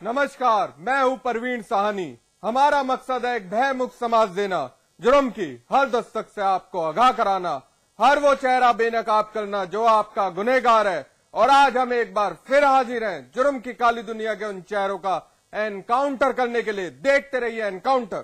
नमस्कार, मैं हूं परवीन साहनी। हमारा मकसद है एक भय मुक्त समाज देना, जुर्म की हर दस्तक से आपको आगाह कराना, हर वो चेहरा बेनकाब करना जो आपका गुनहगार है। और आज हम एक बार फिर हाजिर हैं जुर्म की काली दुनिया के उन चेहरों का एनकाउंटर करने के लिए। देखते रहिए एनकाउंटर।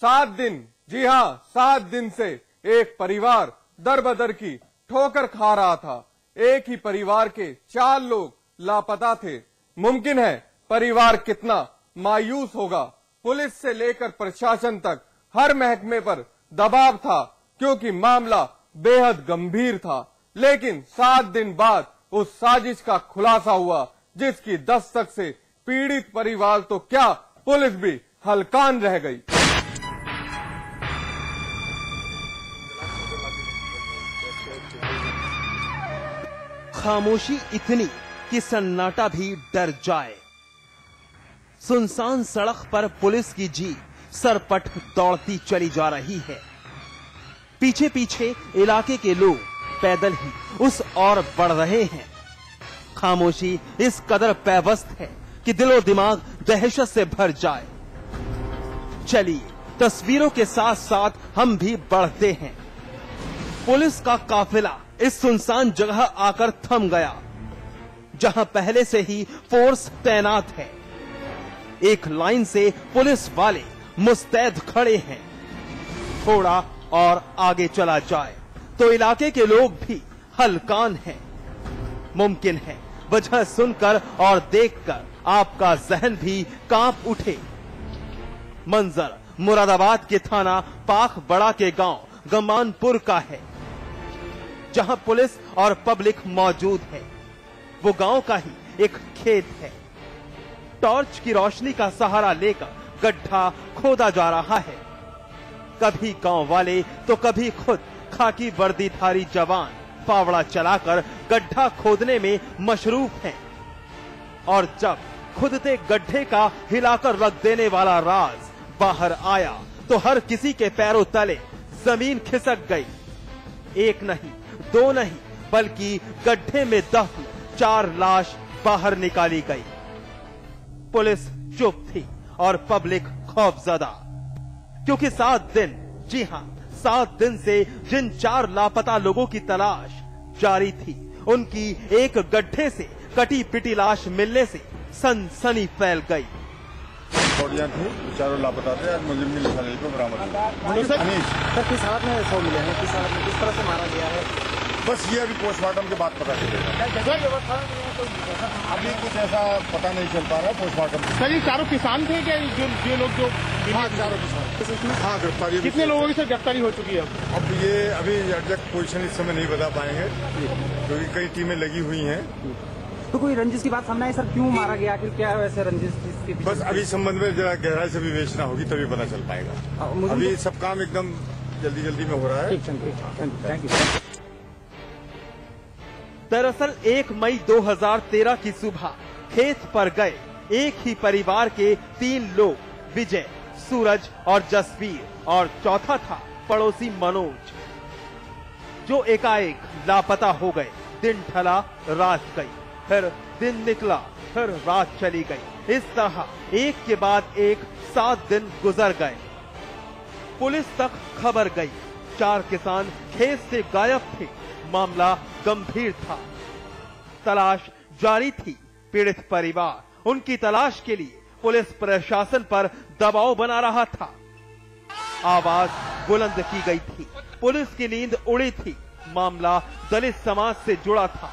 7 दिन, जी हां 7 दिन से एक परिवार दर बदर की ठोकर खा रहा था। एक ही परिवार के 4 लोग लापता थे। मुमकिन है परिवार कितना मायूस होगा। पुलिस से लेकर प्रशासन तक हर महकमे पर दबाव था क्योंकि मामला बेहद गंभीर था। लेकिन 7 दिन बाद उस साजिश का खुलासा हुआ जिसकी दस्तक से पीड़ित परिवार तो क्या, पुलिस भी हलकान रह गई। खामोशी इतनी कि सन्नाटा भी डर जाए। सुनसान सड़क पर पुलिस की जीप सरपट दौड़ती चली जा रही है। पीछे पीछे इलाके के लोग पैदल ही उस ओर बढ़ रहे हैं। खामोशी इस कदर पैवस्त है कि दिलो दिमाग दहशत से भर जाए। चलिए तस्वीरों के साथ साथ हम भी बढ़ते हैं। पुलिस का काफिला इस सुनसान जगह आकर थम गया जहां पहले से ही फोर्स तैनात है। एक लाइन से पुलिस वाले मुस्तैद खड़े हैं। थोड़ा और आगे चला जाए तो इलाके के लोग भी हलकान हैं। मुमकिन है वजह सुनकर और देखकर आपका जहन भी कांप उठे। मंजर मुरादाबाद के थाना पाख बड़ा के गांव गमानपुर का है जहां पुलिस और पब्लिक मौजूद है। वो गांव का ही एक खेत है। टॉर्च की रोशनी का सहारा लेकर गड्ढा खोदा जा रहा है। कभी गांव वाले तो कभी खुद खाकी वर्दीधारी जवान फावड़ा चलाकर गड्ढा खोदने में मशरूफ हैं। और जब खुदते गड्ढे का हिलाकर रख देने वाला राज बाहर आया तो हर किसी के पैरों तले जमीन खिसक गई। एक नहीं, 2 नहीं, बल्कि गड्ढे में दफन 4 लाश बाहर निकाली गई। पुलिस चुप थी और पब्लिक खौफजदा क्योंकि 7 दिन, जी हां 7 दिन से जिन 4 लापता लोगों की तलाश जारी थी, उनकी एक गड्ढे से कटी पिटी लाश मिलने से सनसनी फैल गई। बॉडियां थी, 4 लापता थे। आज मुलजिम की निशानी पर बरामद। सर किस हालत में शव मिले हैं, किस हालत में, किस तरह से मारा गया है? बस ये अभी पोस्टमार्टम के बाद पता चलेगा। अभी कुछ ऐसा पता नहीं चल पा रहा है पोस्टमार्टम। सर ये 4 किसान थे क्या, जो लोग जो? हाँ 4 किसान। हाँ गिरफ्तारी। कितने लोगों की सर गिरफ्तारी हो चुकी है? अब ये अभी एग्जैक्ट पोजीशन इस समय नहीं बता पाएंगे क्योंकि कई टीमें लगी हुई हैं। तो कोई रंजिश की बात सामने आई सर, क्यों मारा गया, आखिर क्या है वैसे रंजिश जिसके? बस अभी संबंध में जरा गहराई से विवेचना होगी तभी पता चल पाएगा। अभी सब काम एकदम जल्दी में हो रहा है। Thank you. दरअसल 1 मई 2013 की सुबह खेत पर गए एक ही परिवार के 3 लोग, विजय, सूरज और जसवीर, और चौथा था पड़ोसी मनोज, जो एकाएक लापता हो गए। दिन ढला, रात गई, फिर दिन निकला, फिर रात चली गई। इस तरह एक के बाद एक 7 दिन गुजर गए। पुलिस तक खबर गई। 4 किसान खेत से गायब थे। मामला गंभीर था। तलाश जारी थी। पीड़ित परिवार उनकी तलाश के लिए पुलिस प्रशासन पर दबाव बना रहा था। आवाज बुलंद की गई थी। पुलिस की नींद उड़ी थी। मामला दलित समाज से जुड़ा था।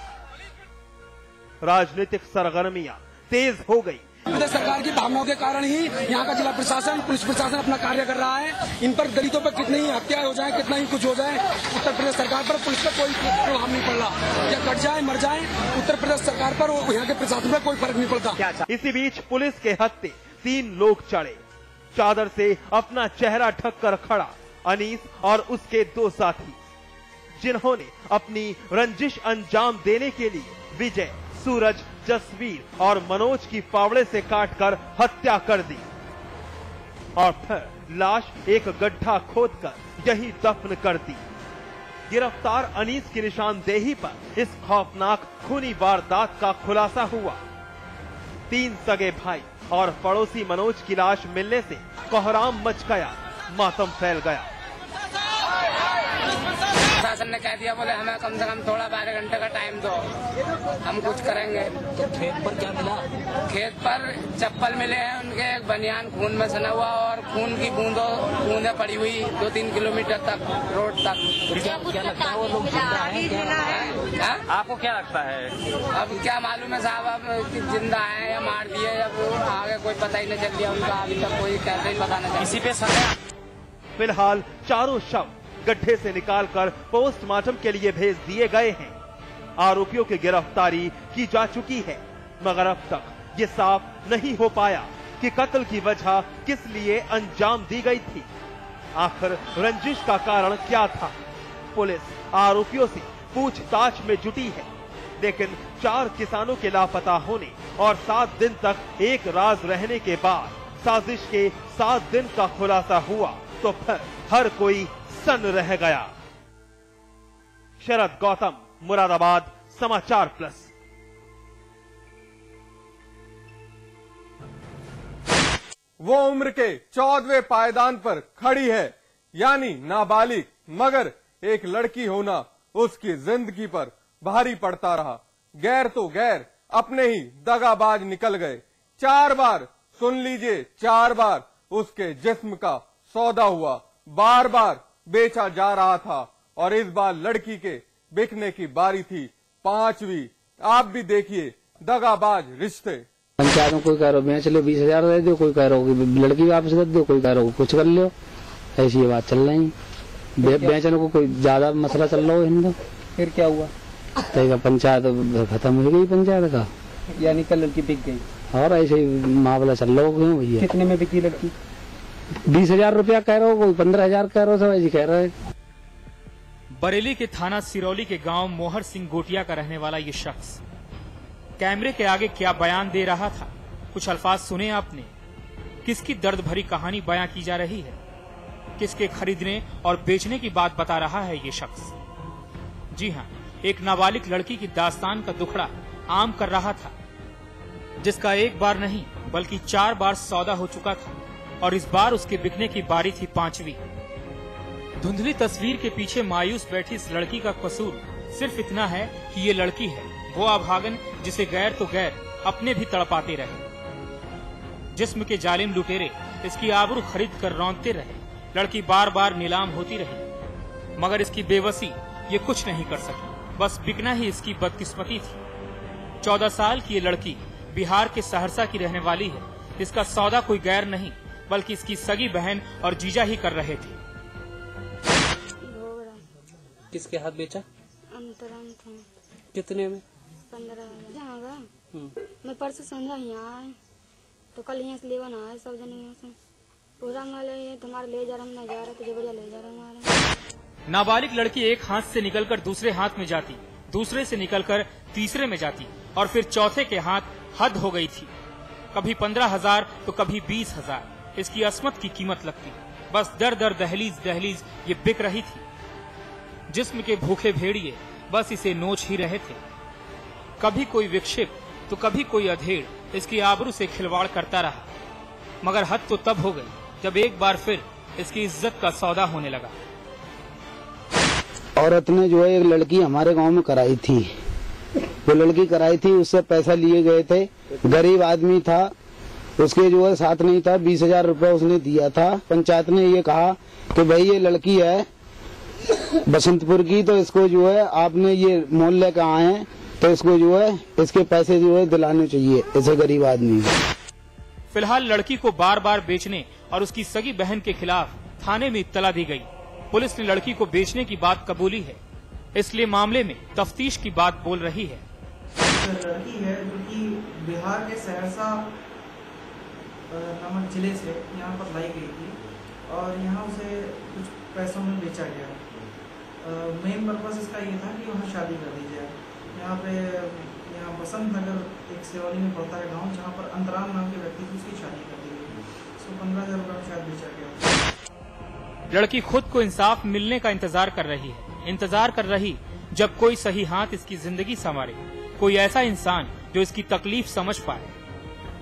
राजनीतिक सरगर्मियां तेज हो गई। प्रदेश सरकार की भावनाओं के कारण ही यहाँ का जिला प्रशासन, पुलिस प्रशासन अपना कार्य कर रहा है। इन पर दलितों पर कितनी ही हत्याएं हो जाए, कितना ही कुछ हो जाए, उत्तर प्रदेश सरकार पर, पुलिस पर कोई प्रभाव नहीं पड़ रहा। या कट जाए, मर जाए, उत्तर प्रदेश सरकार पर, यहाँ के प्रशासन पर कोई फर्क नहीं पड़ता। इसी बीच पुलिस के हत्थे 3 लोग चढ़े। चादर से अपना चेहरा ढक कर खड़ा अनीस और उसके 2 साथी, जिन्होंने अपनी रंजिश अंजाम देने के लिए विजय, सूरज, जसवीर और मनोज की फावड़े से काटकर हत्या कर दी और फिर लाश एक गड्ढा खोदकर यहीं दफन कर दी। गिरफ्तार अनीस की निशानदेही पर इस खौफनाक खूनी वारदात का खुलासा हुआ। 3 सगे भाई और पड़ोसी मनोज की लाश मिलने से कोहराम मच गया, मातम फैल गया। प्रशासन ने कह दिया, बोले हमें कम से कम थोड़ा 12 घंटे का टाइम दो, हम कुछ करेंगे। तो खेत पर क्या मिला? खेत पर चप्पल मिले हैं उनके, एक बनियान खून में सना हुआ और खून की बूंदें पड़ी हुई 2-3 किलोमीटर तक रोड तक। क्या लगता है वो लोग जिंदा हैं? आपको क्या लगता है? अब क्या मालूम है साहब, अब जिंदा है या मार दिए, अब आगे कोई पता ही नहीं चल दिया उनका, अभी तक कोई कहते ही पता नहीं चला। इसी पे सजा। फिलहाल चारों शव गड्ढे से निकालकर पोस्टमार्टम के लिए भेज दिए गए हैं। आरोपियों की गिरफ्तारी की जा चुकी है, मगर अब तक ये साफ नहीं हो पाया कि कत्ल की वजह किस लिए अंजाम दी गई थी। आखिर रंजिश का कारण क्या था? पुलिस आरोपियों से पूछताछ में जुटी है, लेकिन 4 किसानों के लापता होने और 7 दिन तक एक राज रहने के बाद साजिश के 7 दिन का खुलासा हुआ तो फिर हर कोई सन्न रह गया। शरद गौतम, मुरादाबाद, समाचार प्लस। वो उम्र के 14वें पायदान पर खड़ी है, यानी नाबालिग, मगर एक लड़की होना उसकी जिंदगी पर भारी पड़ता रहा। गैर तो गैर, अपने ही दगाबाज निकल गए। 4 बार, सुन लीजिए, 4 बार उसके जिस्म का सौदा हुआ, बार बार बेचा जा रहा था और इस बार लड़की के बिकने की बारी थी 5वीं। आप भी देखिए दगाबाज रिश्ते। पंचायत में कोई कह रहा बेच लो 20,000 दे दो, कोई कह रहा लड़की वापस कर दो, कोई कह रहा कुछ कर लो। ऐसी ये बात चल रही है। बेचने को कोई ज्यादा मसला चल रहा है हिंदू। फिर क्या हुआ? तो पंचायत खत्म हो गई पंचायत का, यानी कल लड़की बिक गई और ऐसे ही मामला चल रहा हो क्यों भैया? कितने में बिकी लड़की? 20,000 रुपया कह रहा हो, कोई 15,000 कह रहा हो, सब ऐसे कह रहा है। बरेली के थाना सिरौली के गांव मोहर सिंह गोटिया का रहने वाला ये शख्स कैमरे के आगे क्या बयान दे रहा था, कुछ अल्फाज सुने आपने। किसकी दर्द भरी कहानी बयां की जा रही है, किसके खरीदने और बेचने की बात बता रहा है ये शख्स। जी हां, एक नाबालिग लड़की की दास्तान का दुखड़ा आम कर रहा था, जिसका एक बार नहीं बल्कि 4 बार सौदा हो चुका था और इस बार उसके बिकने की बारी थी 5वीं। धुंधली तस्वीर के पीछे मायूस बैठी इस लड़की का कसूर सिर्फ इतना है कि ये लड़की है वो अभागन जिसे गैर तो गैर अपने भी तड़पाते रहे। जिस्म के जालिम लुटेरे इसकी आबरू खरीद कर रौंदते रहे। लड़की बार बार नीलाम होती रही, मगर इसकी बेबसी ये कुछ नहीं कर सकी। बस बिकना ही इसकी बदकिस्मती थी। 14 साल की ये लड़की बिहार के सहरसा की रहने वाली है। इसका सौदा कोई गैर नहीं बल्कि इसकी सगी बहन और जीजा ही कर रहे थे। किसके हाथ बेचा? अंतरंग था। कितने में? 15,000। मैं परसों संध्या यहाँ आए तो कल यहाँ से लेवन आए सब जने यहाँ से पूरा वाले तुम्हारे ले जा रहा, हम नहीं जा रहे, तुझे बढ़िया ले जा रहा हमारे। नाबालिग लड़की एक हाथ से निकलकर दूसरे हाथ में जाती, दूसरे से निकलकर तीसरे में जाती और फिर चौथे के हाथ हद हो गई थी। कभी 15,000 तो कभी 20,000 इसकी अस्मत की कीमत लगती। बस दर दर दहलीज दहलीज ये बिक रही थी। जिस्म के भूखे भेड़िए बस इसे नोच ही रहे थे। कभी कोई विक्षिप्त तो कभी कोई अधेड़ इसकी आबरू से खिलवाड़ करता रहा, मगर हद तो तब हो गई जब एक बार फिर इसकी इज्जत का सौदा होने लगा। औरत ने जो है एक लड़की हमारे गांव में कराई थी, वो लड़की कराई थी, उससे पैसा लिए गए थे। गरीब आदमी था, उसके जो है साथ नहीं था, 20,000 रुपया उसने दिया था। पंचायत ने ये कहा कि भाई ये लड़की है बसंतपुर की, तो इसको जो है आपने ये मोल लेकर आए हैं तो इसको जो है इसके पैसे जो है दिलाने चाहिए ऐसे गरीब आदमी। फिलहाल लड़की को बार बार बेचने और उसकी सगी बहन के खिलाफ थाने में इत्तला दी गई। पुलिस ने लड़की को बेचने की बात कबूली है, इसलिए मामले में तफ्तीश की बात बोल रही है। लड़की है जो कि बिहार के सहरसा नामक जिले से यहाँ पर लाई गई थी और यहाँ उसे कुछ पैसों में बेचा गया। मेन पर्पस इसका ये था कि वहाँ शादी कर दी जाए। यहाँ बसंत नगर एक सिरौली में पड़ता है गांव, जहाँ पर अंतराम नाम के व्यक्ति की उसकी शादी कर दी गई। उसको 15,000 रुपये में शायद बेचा गया। लड़की खुद को इंसाफ मिलने का इंतजार कर रही है, इंतजार कर रही जब कोई सही हाथ इसकी जिंदगी संवारे, कोई ऐसा इंसान जो इसकी तकलीफ समझ पाए,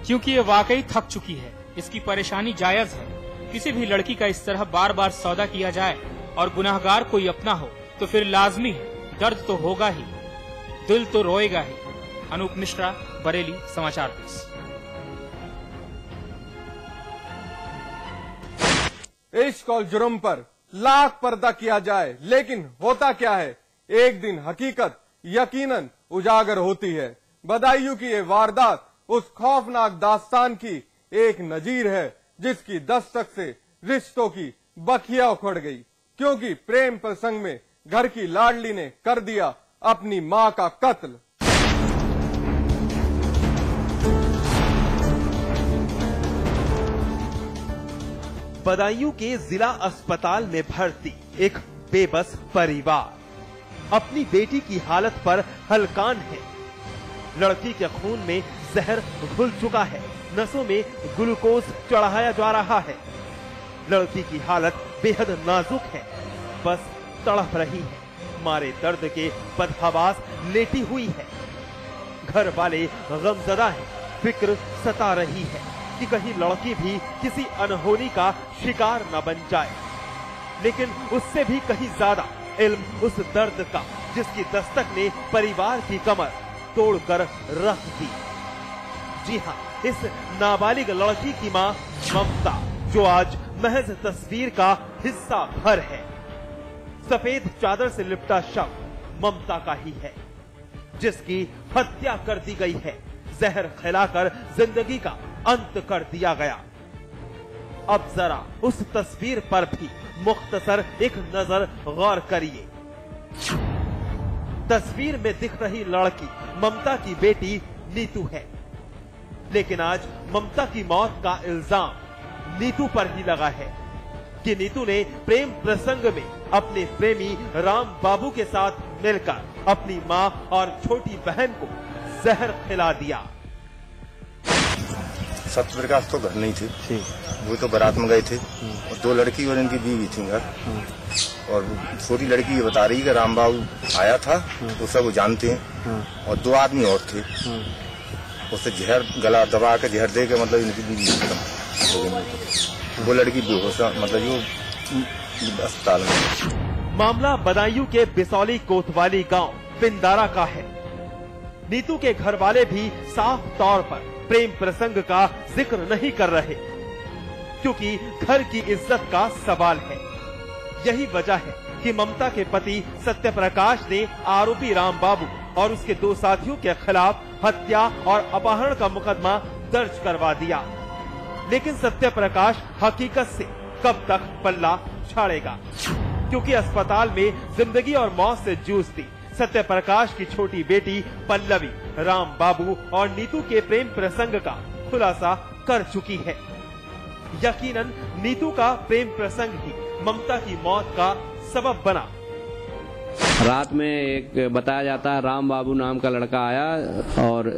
क्योंकि ये वाकई थक चुकी है। इसकी परेशानी जायज है। किसी भी लड़की का इस तरह बार बार सौदा किया जाए और गुनाहगार कोई अपना हो तो फिर लाजमी है, दर्द तो होगा ही, दिल तो रोएगा ही। अनूप मिश्रा, बरेली, समाचार 30। इश्क और जुर्म पर लाख पर्दा किया जाए, लेकिन होता क्या है, एक दिन हकीकत यकीनन उजागर होती है। बदायूं की ये वारदात उस खौफनाक दास्तान की एक नजीर है जिसकी दस्तक से रिश्तों की बखिया उखड़ गई, क्योंकि प्रेम प्रसंग में घर की लाडली ने कर दिया अपनी मां का कत्ल। बदायूं के जिला अस्पताल में भर्ती एक बेबस परिवार अपनी बेटी की हालत पर हलकान है। लड़की के खून में जहर घुल चुका है, नसों में ग्लूकोज चढ़ाया जा रहा है। लड़की की हालत बेहद नाजुक है, बस तड़प रही है, मारे दर्द के बदहवास लेटी हुई है। घर वाले गमजदा हैं, फिक्र सता रही है कि कहीं लड़की भी किसी अनहोनी का शिकार न बन जाए, लेकिन उससे भी कहीं ज्यादा इल्म उस दर्द का जिसकी दस्तक ने परिवार की कमर तोड़कर रख दी। जी हाँ, इस नाबालिग लड़की की मां ममता, जो आज महज तस्वीर का हिस्सा भर है। सफेद चादर से लिपटा शव ममता का ही है, जिसकी हत्या कर दी गई है, जहर खिलाकर जिंदगी का अंत कर दिया गया। अब जरा उस तस्वीर पर भी मुख्तसर एक नजर गौर करिए। तस्वीर में दिख रही लड़की ममता की बेटी नीतू है, लेकिन आज ममता की मौत का इल्जाम नीतू पर ही लगा है कि नीतू ने प्रेम प्रसंग में अपने प्रेमी राम बाबू के साथ मिलकर अपनी मां और छोटी बहन को जहर खिला दिया। सत्य प्रकाश तो घर नहीं थे, वो तो बारात में गए थे और दो लड़की और इनकी बीवी थी घर। और छोटी लड़की ये बता रही है कि राम बाबू आया था तो सब वो जानते हैं, और दो आदमी और थे, उससे जहर गला दबा के जहर दे के मतलब इनकी बीवी खत्म हो गई। वो लड़की बेहोश मतलब जो अस्पताल में। मामला बदायूं के बिसौली कोतवाली गांव पिंदारा का है। नीतू के घर वाले भी साफ तौर पर प्रेम प्रसंग का जिक्र नहीं कर रहे, क्योंकि घर की इज्जत का सवाल है। यही वजह है कि ममता के पति सत्य प्रकाश ने आरोपी राम बाबू और उसके दो साथियों के खिलाफ हत्या और अपहरण का मुकदमा दर्ज करवा दिया। लेकिन सत्य प्रकाश हकीकत से कब तक पल्ला झाड़ेगा, क्योंकि अस्पताल में जिंदगी और मौत से जूझती सत्य प्रकाश की छोटी बेटी पल्लवी राम बाबू और नीतू के प्रेम प्रसंग का खुलासा कर चुकी है। यकीनन नीतू का प्रेम प्रसंग ही ममता की मौत का सबब बना। रात में एक बताया जाता है राम बाबू नाम का लड़का आया और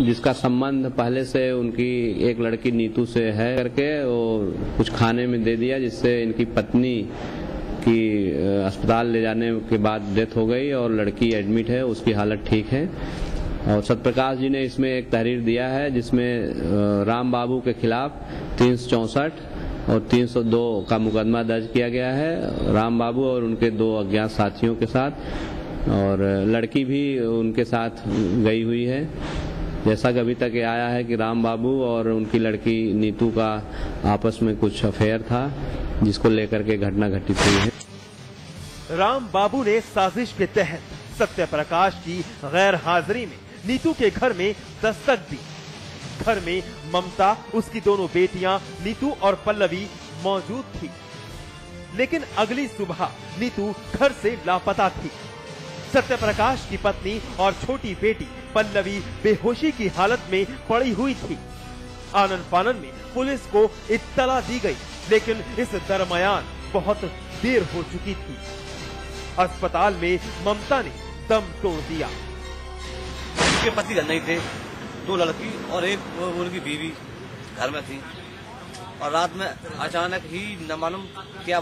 जिसका संबंध पहले से उनकी एक लड़की नीतू से है करके वो कुछ खाने में दे दिया, जिससे इनकी पत्नी की अस्पताल ले जाने के बाद डेथ हो गई और लड़की एडमिट है, उसकी हालत ठीक है। और सत्यप्रकाश जी ने इसमें एक तहरीर दिया है जिसमें राम बाबू के खिलाफ 364 और 302 का मुकदमा दर्ज किया गया है, राम बाबू और उनके दो अज्ञात साथियों के साथ, और लड़की भी उनके साथ गई हुई है। जैसा कि अभी तक ये आया है कि राम बाबू और उनकी लड़की नीतू का आपस में कुछ अफेयर था, जिसको लेकर के घटना घटित हुई है। राम बाबू ने साजिश के तहत सत्य प्रकाश की गैर हाजिरी में नीतू के घर में दस्तक दी। घर में ममता, उसकी दोनों बेटियां नीतू और पल्लवी मौजूद थी, लेकिन अगली सुबह नीतू घर से लापता थी। सत्य प्रकाश की पत्नी और छोटी बेटी पल्लवी बेहोशी की हालत में पड़ी हुई थी। आनन फानन में पुलिस को इत्तला दी गई, लेकिन इस दरमियान बहुत देर हो चुकी थी। अस्पताल में ममता ने दम तोड़ दिया। उसके पति घर नहीं थे, दो लड़की और एक उनकी बीवी घर में थी, और रात में अचानक ही न मालूम क्या